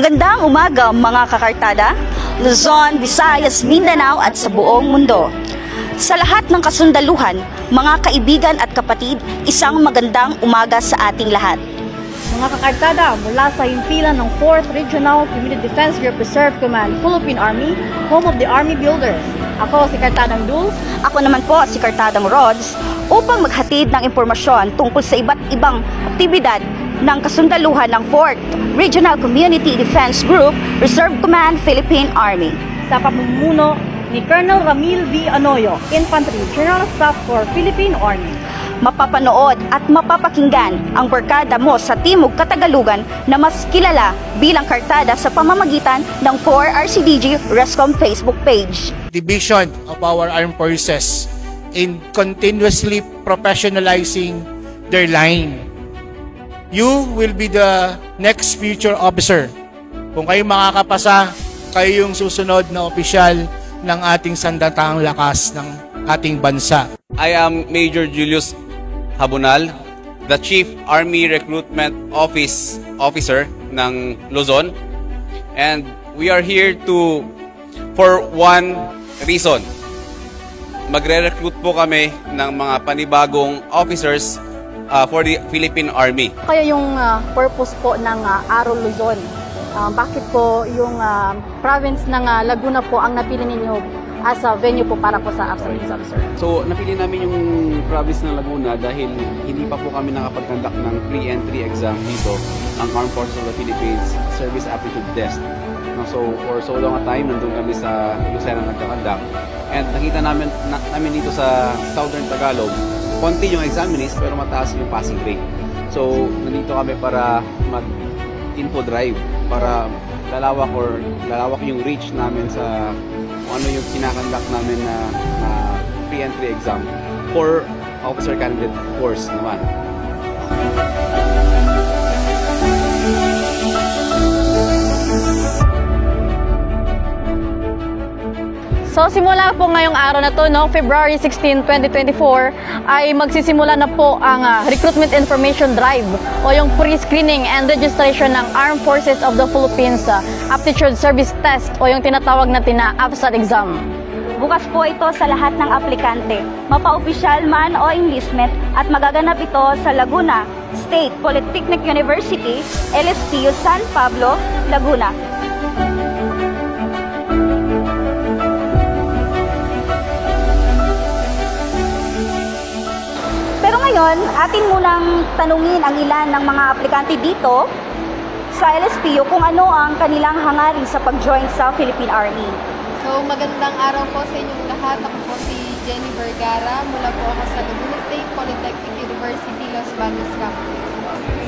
Magandang umaga mga kakartada, Luzon, Visayas, Mindanao at sa buong mundo. Sa lahat ng kasundaluhan, mga kaibigan at kapatid, isang magandang umaga sa ating lahat. Mga kakartada, mula sa himpilan ng 4th Regional Community Defense Group Reserve Command, Philippine Army, home of the Army Builders. Ako si Kartadang Dul. Ako naman po si Kartadang Rods upang maghatid ng impormasyon tungkol sa iba't ibang aktibidad ng kasundaluhan ng 4th Regional Community Defense Group Reserve Command, Philippine Army. Sa pamumuno ni Colonel Ramil V. Anoyo, Infantry General Staff for Philippine Army. Mapapanood at mapapakinggan ang barkada mo sa Timog Katagalugan na mas kilala bilang Kartada sa pamamagitan ng 4RCDG Rescom Facebook page. Division of our armed forces in continuously professionalizing their line. You will be the next future officer. Kung kayo makakapasa, kayo yung susunod na opisyal ng ating sandatahang lakas ng ating bansa. I am Major Julius Habunal, the Chief Army Recruitment Officer ng Luzon. And we are here for one reason. Magre-recruit po kami ng mga panibagong officers for the Philippine Army. Kaya yung purpose po ng Aro Luzon. Bakit po yung province ng Laguna po ang napili ninyo as a venue po para po sa Absent Police Officer? So, napili namin yung province ng Laguna dahil hindi pa po kami nakapag-conduct ng pre-entry exam dito, ang Armed Forces of the Philippines Service Aptitude Test. So, for so long a time, nandun kami sa Lucena nagka-conduct. And nakita namin dito sa Southern Tagalog, konti yung examinees pero mataas yung passing rate. So, nandito kami para mag-info drive, para lalawak yung reach namin sa kung ano yung kinakandak namin na pre-entry exam for officer candidate course naman. So simula po ngayong araw na to, February 16, 2024, ay magsisimula na po ang Recruitment Information Drive o yung pre-screening and registration ng Armed Forces of the Philippines Aptitude Service Test o yung tinatawag natin na AFSAT exam. Bukas po ito sa lahat ng aplikante, mapa-opisyal man o enlistment, at magaganap ito sa Laguna State Polytechnic University, LSTU San Pablo, Laguna. Pero ngayon, atin munang tanungin ang ilan ng mga aplikante dito sa LSTU kung ano ang kanilang hangarin sa pag-join sa Philippine Army. So, magandang araw po sa inyong lahat. Ako po si Jenny Vergara. Mula po ako sa Laguna State Polytechnic University, Los Baños Campus.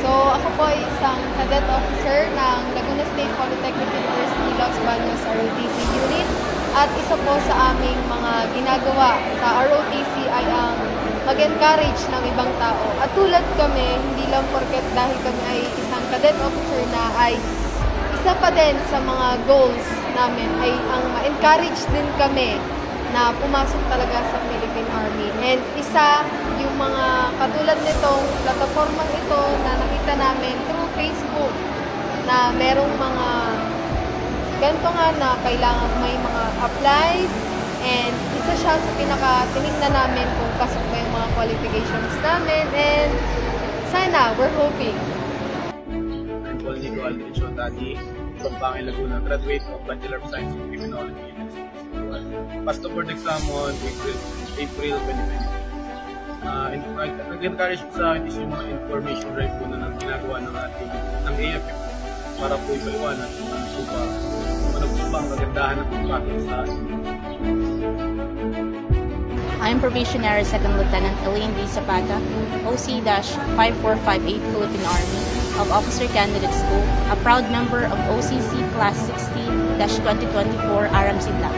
So, ako po ay isang cadet officer ng Laguna State Polytechnic University, Los Baños ROTC unit. At isa po sa aming mga ginagawa sa ROTC ay ang mag-encourage ng ibang tao. At tulad kami, hindi lang porket dahil kami ay isang cadet officer na ay isa pa din sa mga goals namin ay ang ma-encourage din kami na pumasok talaga sa Philippine Army. And isa yung mga katulad nitong plataformang ito na nakita namin through Facebook na merong mga ganito nga na kailangan may mga applies, and isa siya sa tinignan namin kung pasok ba yung mga qualifications namin, and sana, we're hoping. I'm Paul Nico Alvin Dati from Pangil, Laguna, graduate of Bachelor of Science in Criminology in SPC. Passed the board exam on April 2020. Nag-encourage po sa akin is yung mga information drive po na ginagawa ng AFF para po ipaliwanag kung ano po ba ang kagandahan ng pagpasok sa atin. I am Probationary Second Lieutenant Elaine D. Zapata, OC-5458 Philippine Army of Officer Candidate School, a proud member of OCC Class 60-2024 Aram Sidla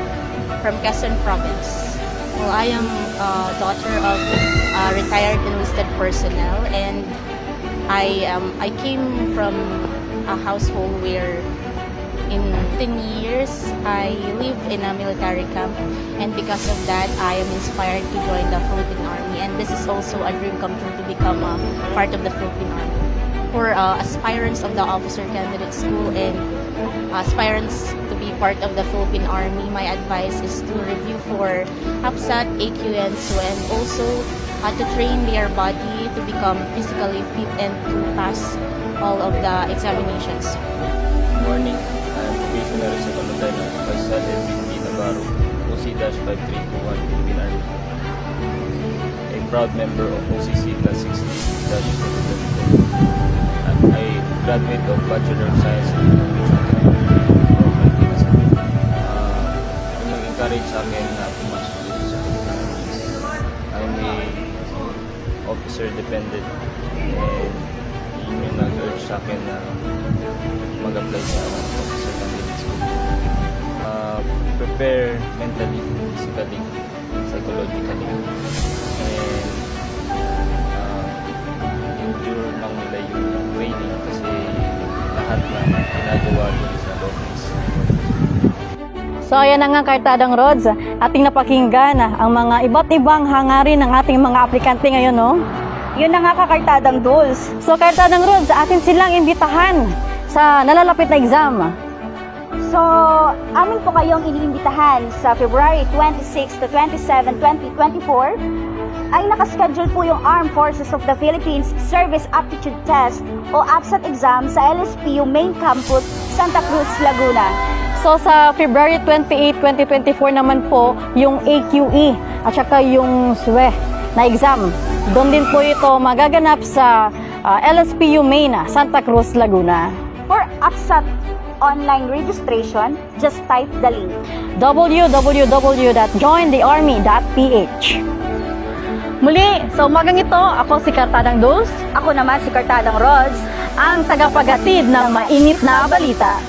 from Quezon Province. Well, I am a daughter of retired enlisted personnel, and I came from a household where in 10 years I live in a military camp, and because of that I am inspired to join the Philippine Army, and this is also a dream come true to become a part of the Philippine Army. For aspirants of the Officer Candidate School and aspirants to be part of the Philippine Army, my advice is to review for HAPSAT, AQ, and SWE, and also to train their body to become physically fit and to pass all of the examinations. Good morning. I am Probationary Second Lieutenant Vice Sergeant B. Navarro, OC-5321 Philippine Army. A proud member of OCC Class 60-2024. I graduate of Bachelor of Science in Communication from Malpinas. Ang nag-encourage sa akin na pumasok dito sa Philippine Army is I'm a officer dependent, and yun yung nag-urge sa akin na mag-apply sa officer candidate school. Prepare mentally, physically, psychologically, and endure lang nila yung training kasi lahat na ginagawa nila sa office. So ayan na nga, Kartadang Rods, ating napakinggan ang mga iba't ibang hangarin ng ating mga aplikante ngayon, no? Yun na nga, Kartadang Dulce. So Kartadang Rods, atin silang imbitahan sa nalalapit na exam. So, amin po kayong iniimbitahan sa February 26 to 27, 2024 ay nakaschedule po yung Armed Forces of the Philippines Service Aptitude Test o APSAT exam sa LSPU Main Campus, Santa Cruz, Laguna. So sa February 28, 2024 naman po yung AQE at saka yung SWE na exam. Doon din po ito magaganap sa LSPU Main, Santa Cruz, Laguna. For APSAT online registration, just type the link www.jointhearmy.ph. Muli, sa umagang ito, ako si Kartadang Dulce. Ako naman si Kartadang Rods, ang tagapaghatid ng mainit na balita.